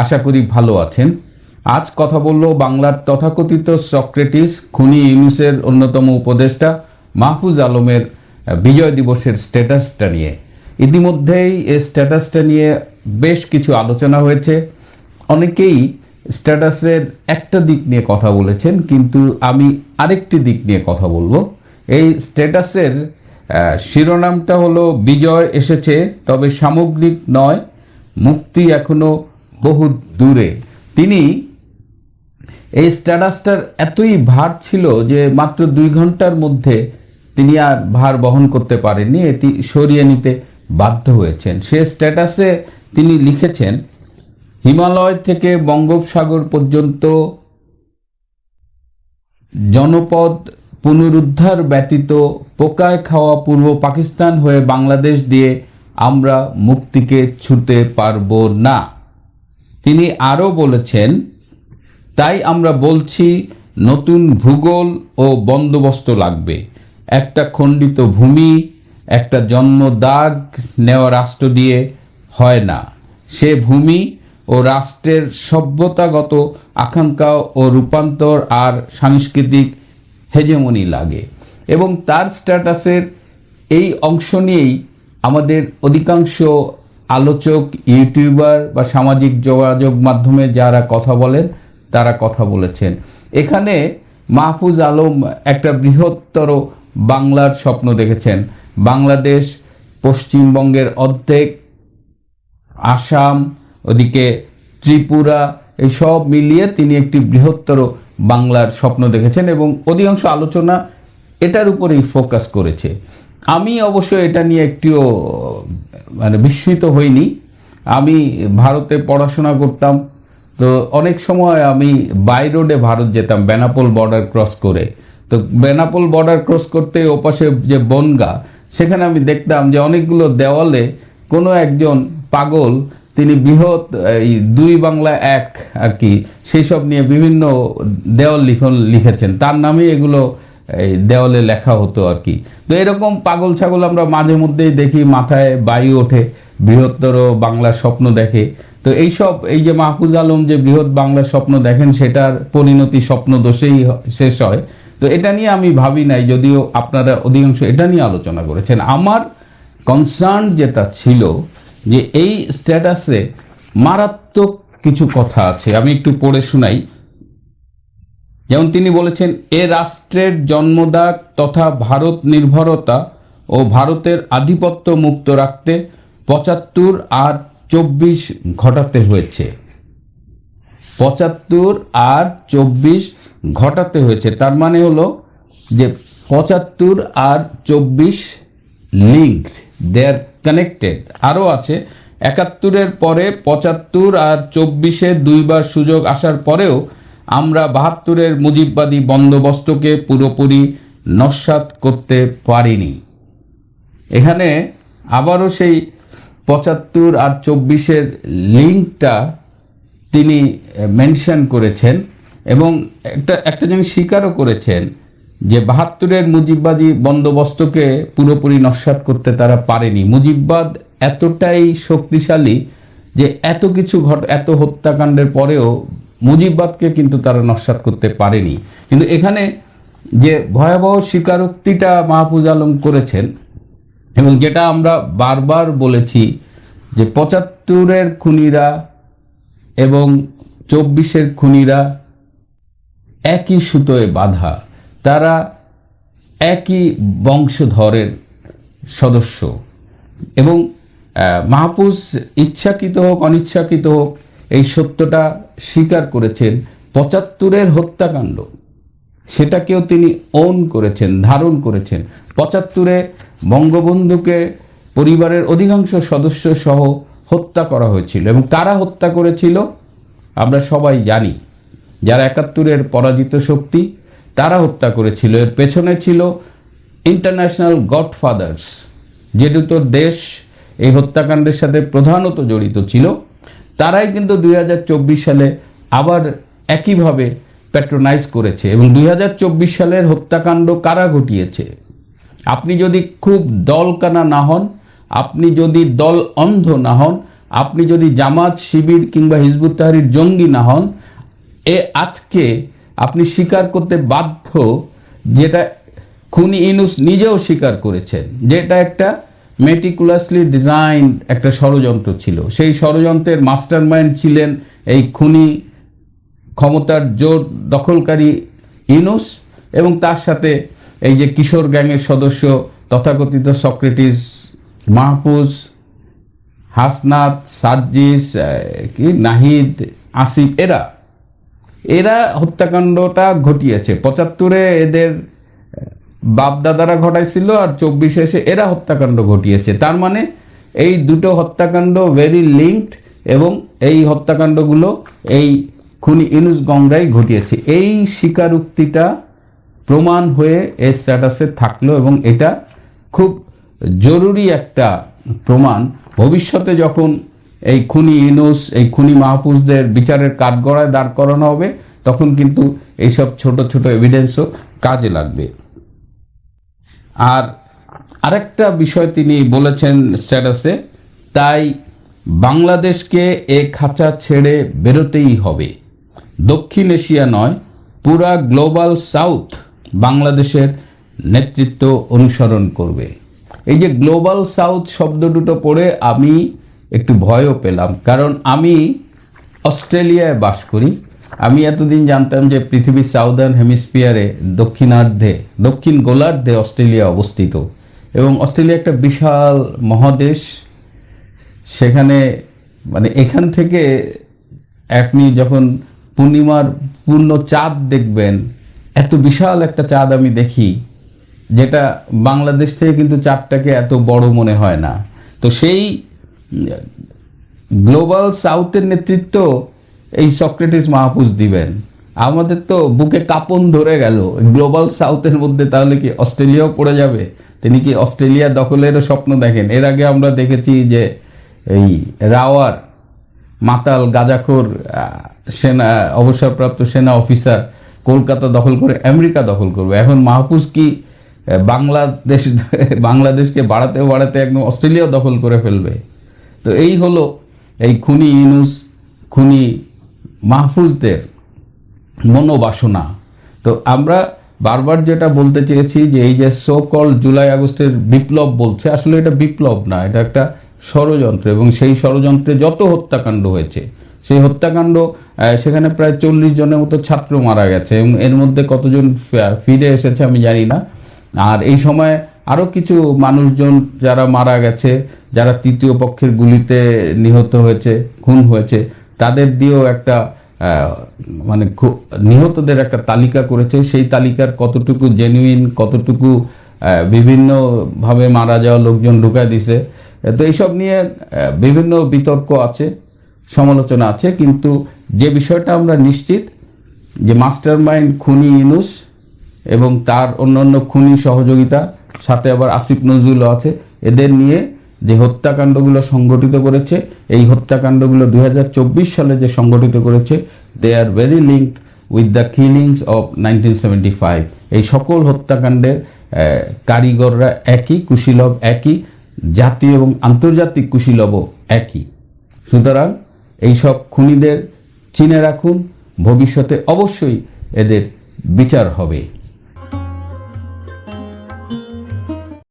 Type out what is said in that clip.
আশা করি ভালো আছেন। আজ কথা বলবো বাংলার তথাকথিত সক্রেটিস খুনি ইউনূসের অন্যতম উপদেষ্টা মাহফুজ আলমের বিজয় দিবসের স্ট্যাটাসটা নিয়ে। ইতিমধ্যেই এই স্ট্যাটাসটা নিয়ে বেশ কিছু আলোচনা হয়েছে। অনেকেই স্ট্যাটাসের একটা দিক নিয়ে কথা বলেছেন, কিন্তু আমি আরেকটি দিক নিয়ে কথা বলবো। এই স্ট্যাটাসের শিরোনামটা হলো বিজয় এসেছে, তবে সামগ্রিক নয়, মুক্তি এখনো বহু দূরে। তিনি এই স্ট্যাটাসটার এতই ভার ছিল যে মাত্র 2 ঘন্টার মধ্যে তিনি আর ভার বহন করতে পারেননি, এটি সরিয়ে নিতে বাধ্য হয়েছেন। সে স্ট্যাটাসে তিনি লিখেছেন, হিমালয় থেকে বঙ্গোপসাগর পর্যন্ত জনপদ পুনরুদ্ধার ব্যতীত পোকায় খাওয়া পূর্ব পাকিস্তান হয়ে বাংলাদেশ দিয়ে আমরা মুক্তিকে ছুঁতে পারব না। তিনি আরও বলেছেন, তাই আমরা বলছি নতুন ভূগোল ও বন্দোবস্ত লাগবে। একটা খণ্ডিত ভূমি, একটা জন্মদাগ নেওয়া রাষ্ট্র দিয়ে হয় না। সে ভূমি ও রাষ্ট্রের সভ্যতাগত আকাঙ্ক্ষা ও রূপান্তর আর সাংস্কৃতিক হেজেমনি লাগে। এবং তার স্ট্যাটাসের এই অংশ নিয়েই আমাদের অধিকাংশ আলোচক, ইউটিউবার বা সামাজিক যোগাযোগ মাধ্যমে যারা কথা বলেন তারা কথা বলেছেন। এখানে মাহফুজ আলম একটা বৃহত্তর বাংলার স্বপ্ন দেখেছেন। বাংলাদেশ, পশ্চিমবঙ্গের অর্ধেক, আসাম, ওদিকে ত্রিপুরা, এই সব মিলিয়ে তিনি একটি বৃহত্তর বাংলার স্বপ্ন দেখেছেন এবং অধিকাংশ আলোচনা এটার উপরেই ফোকাস করেছে। আমি অবশ্য এটা নিয়ে একটিও বিস্মিত হইনি। আমি ভারতে পড়াশোনা করতাম, তো অনেক সময় আমি বাই রোডে ভারত যেতাম বেনাপোল বর্ডার ক্রস করে। তো বেনাপোল বর্ডার ক্রস করতে ওপাশে যে বনগা, সেখানে আমি দেখতাম যে অনেকগুলো দেওয়ালে কোনো একজন পাগল, তিনি বৃহৎ এই 2 বাংলা 1 আর কি, সেই সব নিয়ে বিভিন্ন দেওয়াল লিখেছেন, তার নামে এগুলো এই দেওয়ালে লেখা হতো আর কি। তো এরকম পাগল ছাগল আমরা মাঝে মধ্যেই দেখি, মাথায় বায়ু ওঠে, বৃহত্তর বাংলার স্বপ্ন দেখে। তো এই যে মাহফুজ আলম যে বৃহৎ বাংলার স্বপ্ন দেখেন, সেটার পরিণতি স্বপ্ন দোষেই শেষ হয়। তো এটা নিয়ে আমি ভাবি নাই, যদিও আপনারা অধিকাংশ এটা নিয়ে আলোচনা করেছেন। আমার কনসার্ন যেটা ছিল যে এই স্ট্যাটাসে মারাত্মক কিছু কথা আছে, আমি একটু পড়ে শোনাই। যেমন তিনি বলেছেন, এ রাষ্ট্রের জন্মদাগ তথা ভারত নির্ভরতা ও ভারতের আধিপত্য মুক্ত রাখতে 75 আর 24 ঘটাতে হয়েছে। 75 আর 24 ঘটাতে হয়েছে, তার মানে হলো যে 75 আর 24 লিঙ্কড, দে আর কানেক্টেড। আরও আছে 71-এর পরে 75 আর 24-এ 2 বার সুযোগ আসার পরেও আমরা 72-এর মুজিববাদী বন্দোবস্তকে পুরোপুরি নস্যাৎ করতে পারিনি। এখানে আবারও সেই 75 আর 24-এর লিঙ্কটা তিনি মেনশন করেছেন এবং একটা জিনিস স্বীকারও করেছেন যে 72-এর মুজিববাদী বন্দোবস্তকে পুরোপুরি নস্যাৎ করতে তারা পারেনি। মুজিববাদ এতটাই শক্তিশালী যে এত হত্যাকাণ্ডের পরেও মুজিববাদকে কিন্তু তারা নস্যাৎ করতে পারেনি। কিন্তু এখানে যে ভয়াবহ স্বীকারোক্তিটা মাহফুজ আলম করেছেন এবং যেটা আমরা বারবার বলেছি যে 75-এর খুনিরা এবং 24-এর খুনিরা একই সুতোয় বাঁধা, তারা একই বংশধরের সদস্য। এবং মাহফুজ ইচ্ছাকৃত হোক অনিচ্ছাকৃত হোক এই সত্যটা স্বীকার করেছেন। 75-এর হত্যাকাণ্ড, সেটাকেও তিনি ওন করেছেন, ধারণ করেছেন। 75-এ বঙ্গবন্ধুকে পরিবারের অধিকাংশ সদস্য সহ হত্যা করা হয়েছিল এবং কারা হত্যা করেছিল আমরা সবাই জানি। যারা 71-এর পরাজিত শক্তি, তারা হত্যা করেছিল। এর পেছনে ছিল ইন্টারন্যাশনাল গডফাদার্স, যে দুটো দেশ এই হত্যাকাণ্ডের সাথে প্রধানত জড়িত ছিল। তারাই কিন্তু 2024 সালে আবার একইভাবে প্যাট্রোনাইজ করেছে। এবং 2024 সালের হত্যাকাণ্ড কারা ঘটিয়েছে? আপনি যদি খুব দলকানা না হন, আপনি যদি দল অন্ধ না হন, আপনি যদি জামাত, শিবির কিংবা হিজবুত তাহরীর জঙ্গি না হন, আজকে আপনি স্বীকার করতে বাধ্য, যেটা খুনি ইউনূস নিজেও স্বীকার করেছেন, যেটা একটা মেটিকুলাসলি ডিজাইন একটা ষড়যন্ত্র ছিল। সেই ষড়যন্ত্রের মাস্টারমাইন্ড ছিলেন এই খুনি ক্ষমতার জোর দখলকারী ইউনূস, এবং তার সাথে এই যে কিশোর গ্যাংয়ের সদস্য তথাকথিত সক্রেটিস, মাহফুজ, হাসনাত, সার্জিস, নাহিদ, আসিফ, এরা হত্যাকাণ্ডটা ঘটিয়েছে। ৭৫-এ এদের বাপদাদারা ঘটাইছিল, আর ২৪-এ এসে এরা হত্যাকাণ্ড ঘটিয়েছে। তার মানে এই দুটো হত্যাকাণ্ড ভেরি লিঙ্কড, এবং এই হত্যাকাণ্ডগুলো এই খুনি ইউনূস গংরাই ঘটিয়েছে। এই স্বীকারোক্তিটা প্রমাণ হয়ে এই স্ট্যাটাসে থাকলো, এবং এটা খুব জরুরি একটা প্রমাণ। ভবিষ্যতে যখন এই খুনি ইউনূস, এই খুনি মাহফুজদের বিচারের কাঠগড়ায় দাঁড় করানো হবে, তখন কিন্তু এইসব ছোট ছোট এভিডেন্সও কাজে লাগবে। আর আরেকটা বিষয় তিনি বলেছেন স্ট্যাটাসে, তাই বাংলাদেশকে এ খাঁচা ছেড়ে বেরোতেই হবে। দক্ষিণ এশিয়া নয়, পুরা গ্লোবাল সাউথ বাংলাদেশের নেতৃত্ব অনুসরণ করবে। এই যে গ্লোবাল সাউথ শব্দ দুটো পড়ে আমি একটু ভয়ও পেলাম, কারণ আমি অস্ট্রেলিয়ায় বাস করি। আমি এতদিন জানতাম যে পৃথিবীর সাউদার্ন হেমিস্ফিয়ারে, দক্ষিণ গোলার্ধে অস্ট্রেলিয়া অবস্থিত, এবং অস্ট্রেলিয়া একটা বিশাল মহাদেশ। সেখানে মানে এখান থেকে আপনি যখন পূর্ণিমার পূর্ণ চাঁদ দেখবেন, এত বিশাল একটা চাঁদ আমি দেখি, যেটা বাংলাদেশ থেকে কিন্তু চাঁদটাকে এত বড় মনে হয় না। তো সেই গ্লোবাল সাউথের নেতৃত্ব এই সক্রেটিস মাহফুজ দিবেন। আমাদের তো বুকে কাঁপন ধরে গেল, গ্লোবাল সাউথের মধ্যে তাহলে কি অস্ট্রেলিয়াও পড়ে যাবে? তিনি কি অস্ট্রেলিয়া দখলেরও স্বপ্ন দেখেন? এর আগে আমরা দেখেছি যে এই রাওয়ার মাতাল গাঁজাখোর সেনা, অবসরপ্রাপ্ত সেনা অফিসার কলকাতা দখল করে আমেরিকা দখল করবে। এখন মাহফুজ কি বাংলাদেশকে বাড়াতে বাড়াতে একদম অস্ট্রেলিয়া দখল করে ফেলবে? তো এই হলো এই খুনি ইউনূস, খুনি মাহফুজদের মনোবাসনা। তো আমরা বারবার যেটা বলতে চেয়েছি যে এই যে সো কল জুলাই আগস্টের বিপ্লব বলছে, আসলে এটা বিপ্লব না, এটা একটা ষড়যন্ত্র। এবং সেই ষড়যন্ত্রে যত হত্যাকাণ্ড হয়েছে, সেই হত্যাকাণ্ড, সেখানে প্রায় ৪০ জনের মতো ছাত্র মারা গেছে, এবং এর মধ্যে কতজন ফিরে এসেছে আমি জানি না। আর এই সময় আরও কিছু মানুষজন যারা মারা গেছে, যারা তৃতীয় পক্ষের গুলিতে নিহত হয়েছে, খুন হয়েছে, তাদের দিয়েও একটা মানে নিহতদের একটা তালিকা করেছে। সেই তালিকার কতটুকু জেনুইন, কতটুকু বিভিন্নভাবে মারা যাওয়া লোকজন ঢুকায় দিছে, তো এইসব নিয়ে বিভিন্ন বিতর্ক আছে, সমালোচনা আছে। কিন্তু যে বিষয়টা আমরা নিশ্চিত, যে মাস্টার মাইন্ড খুনি ইউনূস এবং তার অন্যান্য খুনি সহযোগিতা, সাথে আবার আসিফ নজরুলও আছে, এদের নিয়ে যে হত্যাকাণ্ডগুলো সংগঠিত করেছে, এই হত্যাকাণ্ডগুলো ২০২৪ সালে যে সংগঠিত করেছে, they are very linked with the killings of 1975। এই সকল হত্যাকাণ্ডের কারিগররা একই, কুশীলব একই, জাতীয় এবং আন্তর্জাতিক কুশীলবও একই। সুতরাং এইসব খুনিদের চিনে রাখুন, ভবিষ্যতে অবশ্যই এদের বিচার হবে।